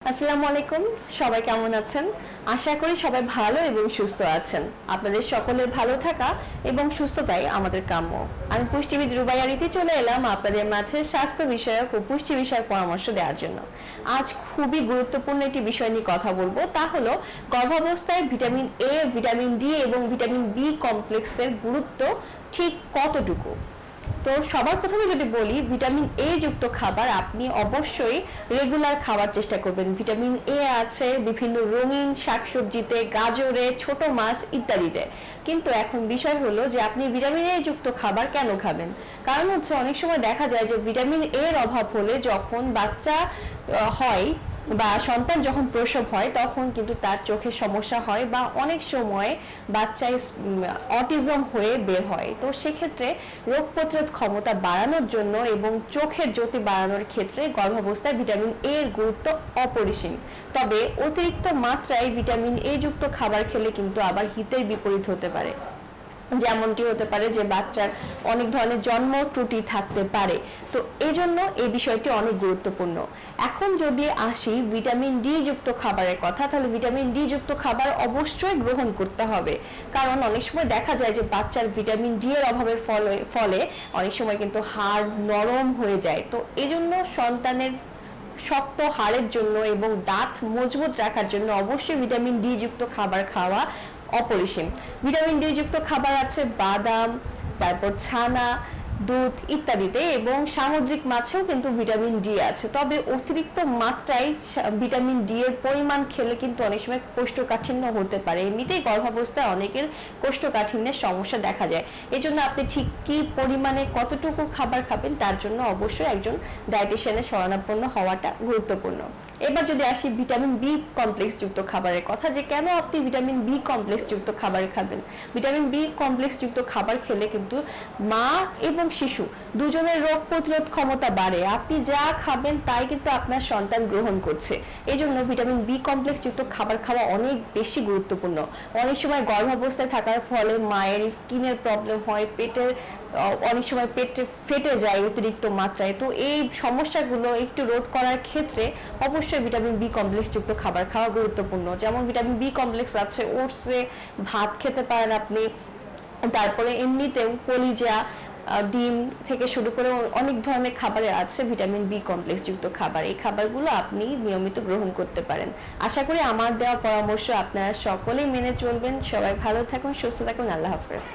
আসসালামু আলাইকুম, সবাই কেমন আছেন? আশা করি সবাই ভালো এবং সুস্থ আছেন। আপনাদের সকলের ভালো থাকা এবং সুস্থতাই আমাদের কাম্য। আমি পুষ্টিবিদ রুবাইয়া রীতি চলে এলাম আপনাদের মাঝে স্বাস্থ্য বিষয়ক ও পুষ্টি বিষয়ক পরামর্শ দেওয়ার জন্য। আজ খুবই গুরুত্বপূর্ণ একটি বিষয় নিয়ে কথা বলবো, তা হলো গর্ভাবস্থায় ভিটামিন এ, ভিটামিন ডি এবং ভিটামিন বি কমপ্লেক্সের গুরুত্ব ঠিক কতটুকু। তো সবার প্রথমে যদি বলি, ভিটামিন এ যুক্ত খাবার আপনি অবশ্যই রেগুলার খাওয়ার চেষ্টা করবেন। ভিটামিন এ আছে বিভিন্ন রঙিন শাকসবজিতে, গাজরে, ছোট মাছ ইত্যাদিতে। কিন্তু এখন বিষয় হলো যে আপনি ভিটামিন এ যুক্ত খাবার কেন খাবেন? কারণ হচ্ছে অনেক সময় দেখা যায় যে ভিটামিন এর অভাব হলে যখন বাচ্চা হয় বা সন্তান যখন প্রসব হয় তখন কিন্তু তার চোখের সমস্যা হয় বা অনেক সময় বাচ্চায় অটিজম হয়ে বের হয়। তো সেক্ষেত্রে রোগ প্রতিরোধ ক্ষমতা বাড়ানোর জন্য এবং চোখের জ্যোতি বাড়ানোর ক্ষেত্রে গর্ভাবস্থায় ভিটামিন এ এর গুরুত্ব অপরিসীম। তবে অতিরিক্ত মাত্রায় ভিটামিন এ যুক্ত খাবার খেলে কিন্তু আবার হিতের বিপরীত হতে পারে। যেমনটি হতে পারে যে বাচ্চার অনেক ধরনের জন্ম ত্রুটি থাকতে পারে। তো এই জন্য এই বিষয়টি অনেক গুরুত্বপূর্ণ। এখন যদি আসি ভিটামিন ডি যুক্ত খাবারের কথা, তাহলে ভিটামিন ডি যুক্ত খাবার অবশ্যই গ্রহণ করতে হবে। কারণ অনেক সময় দেখা যায় যে বাচ্চার ভিটামিন ডি এর অভাবের ফলে অনেক সময় কিন্তু হাড় নরম হয়ে যায়। তো এই জন্য সন্তানের শক্ত হাড়ের জন্য এবং দাঁত মজবুত রাখার জন্য অবশ্যই ভিটামিন ডি যুক্ত খাবার খাওয়া অপরিসীম। ভিটামিন ডি যুক্ত খাবার আছে বাদাম, তারপর ছানা, দুধ ইত্যাদিতে, এবং সামুদ্রিক মাছেও কিন্তু ভিটামিন ডি আছে। তবে অতিরিক্ত মাত্রায় ভিটামিন ডি এর পরিমাণ খেলে কিন্তু অনেক সময় কোষ্ঠকাঠিন্য হতে পারে। এমনিতেই গর্ভাবস্থায় অনেকের কোষ্ঠকাঠিন্যের সমস্যা দেখা যায়। এই জন্য আপনি ঠিক কি পরিমাণে কতটুকু খাবার খাবেন তার জন্য অবশ্যই একজন ডায়েটিশিয়ানের শরণাপন্ন হওয়াটা গুরুত্বপূর্ণ। এবার যদি আসি ভিটামিন বি কমপ্লেক্স যুক্ত খাবারের কথা, যে কেন আপনি ভিটামিন বি কমপ্লেক্স যুক্ত খাবার খাবেন। ভিটামিন বি কমপ্লেক্স যুক্ত খাবার খেলে কিন্তু মা এবং শিশু দুজনের রোগ প্রতিরোধ ক্ষমতা বাড়ে। আপনি যা খাবেন তাই কিন্তু আপনার সন্তান গ্রহণ করছে। এই জন্য ভিটামিন বি কমপ্লেক্স যুক্ত খাবার খাওয়া অনেক বেশি গুরুত্বপূর্ণ। অনেক সময় গর্ভাবস্থায় থাকার ফলে মায়ের স্কিনের প্রবলেম হয়, পেটের অনেক সময় পেট ফেটে যায় অতিরিক্ত মাত্রায়। তো এই সমস্যাগুলো একটু রোধ করার ক্ষেত্রে অবশ্যই ভিটামিন বি কমপ্লেক্স যুক্ত খাবার খাওয়া গুরুত্বপূর্ণ। যেমন ভিটামিন বি কমপ্লেক্স আছে ওটসে, ভাত খেতে পারেন আপনি। তারপরে এমনিতেও কলিজা, ডিম থেকে শুরু করে অনেক ধরনের খাবারে আছে ভিটামিন বি কমপ্লেক্স যুক্ত খাবার। এই খাবারগুলো আপনি নিয়মিত গ্রহণ করতে পারেন। আশা করি আমার দেওয়া পরামর্শ আপনারা সকলেই মেনে চলবেন। সবাই ভালো থাকুন, সুস্থ থাকুন। আল্লাহ হাফেজ।